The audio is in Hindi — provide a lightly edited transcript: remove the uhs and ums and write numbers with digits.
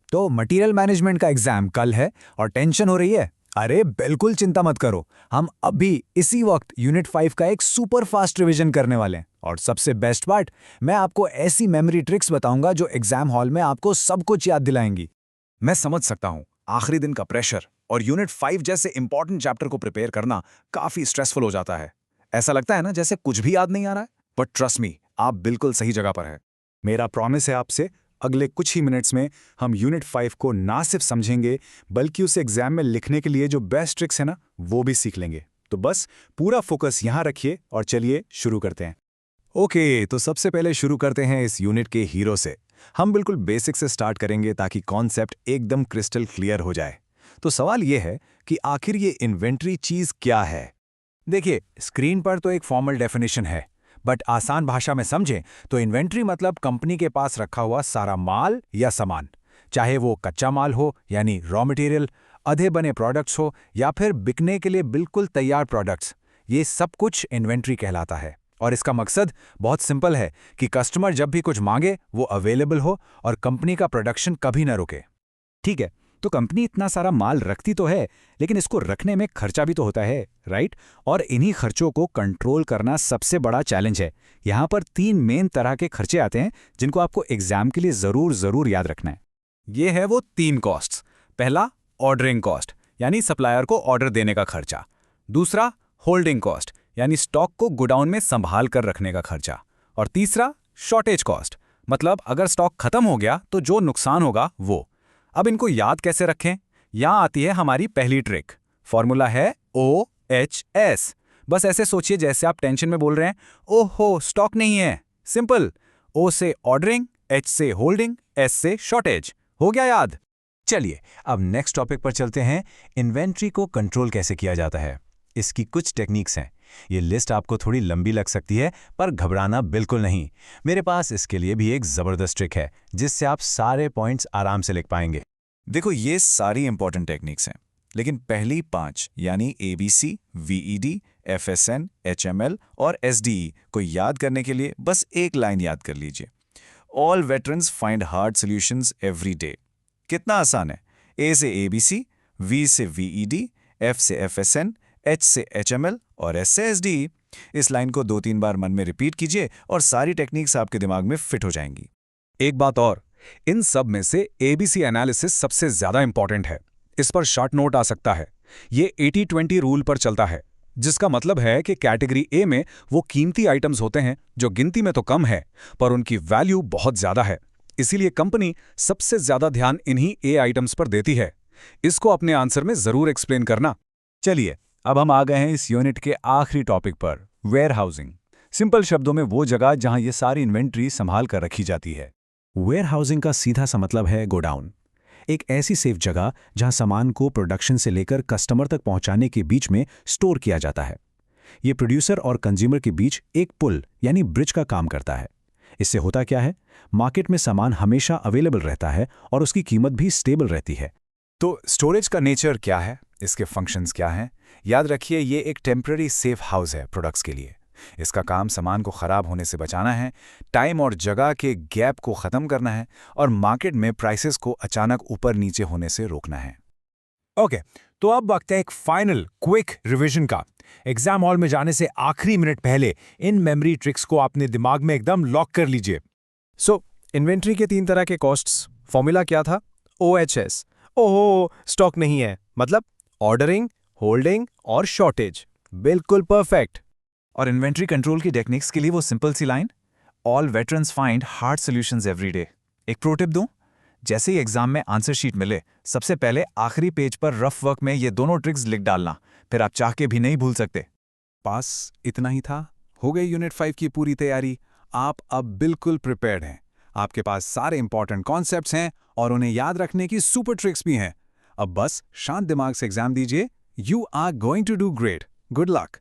तो मटेरियल मैनेजमेंट का एग्जाम कल है और टेंशन हो रही है। अरे बिल्कुल चिंता मत करो, हम अभी इसी वक्त यूनिट 5 का एक सुपर फास्ट रिवीजन करने वाले हैं। और सबसे बेस्ट पार्ट, मैं आपको ऐसी मेमोरी ट्रिक्स बताऊंगा जो एग्जाम हॉल में आपको सब कुछ याद दिलाएंगी। मैं समझ सकता हूँ, आखिरी दिन का प्रेशर और यूनिट 5 जैसे इंपॉर्टेंट चैप्टर को प्रिपेयर करना काफी स्ट्रेसफुल हो जाता है। ऐसा लगता है ना जैसे कुछ भी याद नहीं आ रहा है, बट ट्रस्ट मी, आप बिल्कुल सही जगह पर है। मेरा प्रॉमिस है आपसे, अगले कुछ ही मिनट्स में हम यूनिट 5 को ना सिर्फ समझेंगे बल्कि उसे एग्जाम में लिखने के लिए जो बेस्ट ट्रिक्स है ना वो भी सीख लेंगे। तो बस पूरा फोकस यहाँ रखिए और चलिए शुरू करते हैं। ओके, तो सबसे पहले शुरू करते हैं इस यूनिट के हीरो से। हम बिल्कुल बेसिक से स्टार्ट करेंगे ताकि कॉन्सेप्ट एकदम क्रिस्टल क्लियर हो जाए। तो सवाल यह है कि आखिर ये इन्वेंट्री चीज क्या है। देखिए, स्क्रीन पर तो एक फॉर्मल डेफिनेशन है, बट आसान भाषा में समझें तो इन्वेंट्री मतलब कंपनी के पास रखा हुआ सारा माल या सामान, चाहे वो कच्चा माल हो यानी रॉ मटेरियल, आधे बने प्रोडक्ट्स हो या फिर बिकने के लिए बिल्कुल तैयार प्रोडक्ट्स। ये सब कुछ इन्वेंट्री कहलाता है। और इसका मकसद बहुत सिंपल है कि कस्टमर जब भी कुछ मांगे वो अवेलेबल हो और कंपनी का प्रोडक्शन कभी न रुके। ठीक है, तो कंपनी इतना सारा माल रखती तो है, लेकिन इसको रखने में खर्चा भी तो होता है, राइट? और इन्हीं खर्चों को कंट्रोल करना सबसे बड़ा चैलेंज है। यहाँ पर 3 मेन तरह के खर्चे आते हैं जिनको आपको एग्जाम के लिए जरूर याद रखना है। ये है वो 3 कॉस्ट्स। पहला, ऑर्डरिंग कॉस्ट यानी सप्लायर को ऑर्डर देने का खर्चा। दूसरा, होल्डिंग कॉस्ट यानी स्टॉक को गोडाउन में संभाल कर रखने का खर्चा। और तीसरा, शॉर्टेज कॉस्ट, मतलब अगर स्टॉक खत्म हो गया तो जो नुकसान होगा वो। अब इनको याद कैसे रखें? यहां आती है हमारी पहली ट्रिक। फॉर्मूला है OHS। बस ऐसे सोचिए जैसे आप टेंशन में बोल रहे हैं, ओहो स्टॉक नहीं है। सिंपल, O से ऑर्डरिंग, H से होल्डिंग, S से शॉर्टेज। हो गया याद? चलिए अब नेक्स्ट टॉपिक पर चलते हैं। इन्वेंट्री को कंट्रोल कैसे किया जाता है, इसकी कुछ टेक्निक्स हैं। ये लिस्ट आपको थोड़ी लंबी लग सकती है, पर घबराना बिल्कुल नहीं। मेरे पास इसके लिए भी एक जबरदस्त ट्रिक है जिससे आप सारे पॉइंट्स आराम से लिख पाएंगे। देखो, ये सारी इंपॉर्टेंट टेक्निक्स हैं, लेकिन पहली 5 यानी ABC, VED, FSN, HML और SDE को याद करने के लिए बस एक लाइन याद कर लीजिए। All veterans find hard solutions every day. कितना आसान है। A से ABC, V से VED, F से FSN, H से HML और S से SDE। इस लाइन को 2-3 बार मन में रिपीट कीजिए और सारी टेक्निक्स आपके दिमाग में फिट हो जाएंगी। एक बात और, इन सब में से ABC एनालिसिस सबसे ज्यादा इंपॉर्टेंट है। इस पर शॉर्ट नोट आ सकता है। ये 80-20 रूल पर चलता है, जिसका मतलब है कि कैटेगरी A में वो कीमती आइटम्स होते हैं जो गिनती में तो कम है पर उनकी वैल्यू बहुत ज्यादा है। इसीलिए कंपनी सबसे ज्यादा ध्यान इन्हीं A आइटम्स पर देती है। इसको अपने आंसर में जरूर एक्सप्लेन करना। चलिए अब हम आ गए हैं इस यूनिट के आखिरी टॉपिक पर, वेयरहाउसिंग। सिंपल शब्दों में वो जगह जहां ये सारी इन्वेंट्री संभाल कर रखी जाती है। वेयरहाउसिंग का सीधा सा मतलब है गोडाउन। एक ऐसी सेफ जगह जहां सामान को प्रोडक्शन से लेकर कस्टमर तक पहुंचाने के बीच में स्टोर किया जाता है। ये प्रोड्यूसर और कंज्यूमर के बीच एक पुल यानी ब्रिज का काम करता है। इससे होता क्या है, मार्केट में सामान हमेशा अवेलेबल रहता है और उसकी कीमत भी स्टेबल रहती है। तो स्टोरेज का नेचर क्या है, इसके फंक्शंस क्या हैं? याद रखिए, ये एक टेम्पररी सेफ हाउस है प्रोडक्ट्स के लिए। इसका काम सामान को खराब होने से बचाना है, टाइम और जगह के गैप को खत्म करना है और मार्केट में प्राइसेस को अचानक ऊपर नीचे होने से रोकना है। ओके, तो अब वक्त है एक फाइनल क्विक रिवीजन का। एग्जाम हॉल में जाने से आखिरी मिनट पहले इन मेमोरी ट्रिक्स को अपने दिमाग में एकदम लॉक कर लीजिए। इन्वेंट्री के 3 तरह के कॉस्ट्स, फॉर्मूला क्या था? OHS। ओहो स्टॉक नहीं है, मतलब ऑर्डरिंग, होल्डिंग और शॉर्टेज। बिल्कुल परफेक्ट। और इन्वेंट्री कंट्रोल की टेक्निक्स के लिए वो सिंपल सी line, all veterans find hard solutions every day. एक प्रो टिप दूं, जैसे ही एग्जाम में आंसर शीट मिले सबसे पहले आखिरी पेज पर रफ वर्क में ये दोनों ट्रिक्स लिख डालना, फिर आप चाह के भी नहीं भूल सकते। पास इतना ही था, हो गई यूनिट 5 की पूरी तैयारी। आप अब बिल्कुल प्रिपेयर्ड हैं। आपके पास सारे इंपॉर्टेंट कॉन्सेप्ट्स हैं और उन्हें याद रखने की सुपर ट्रिक्स भी हैं। अब बस शांत दिमाग से एग्जाम दीजिए। You are going to do great. Good luck.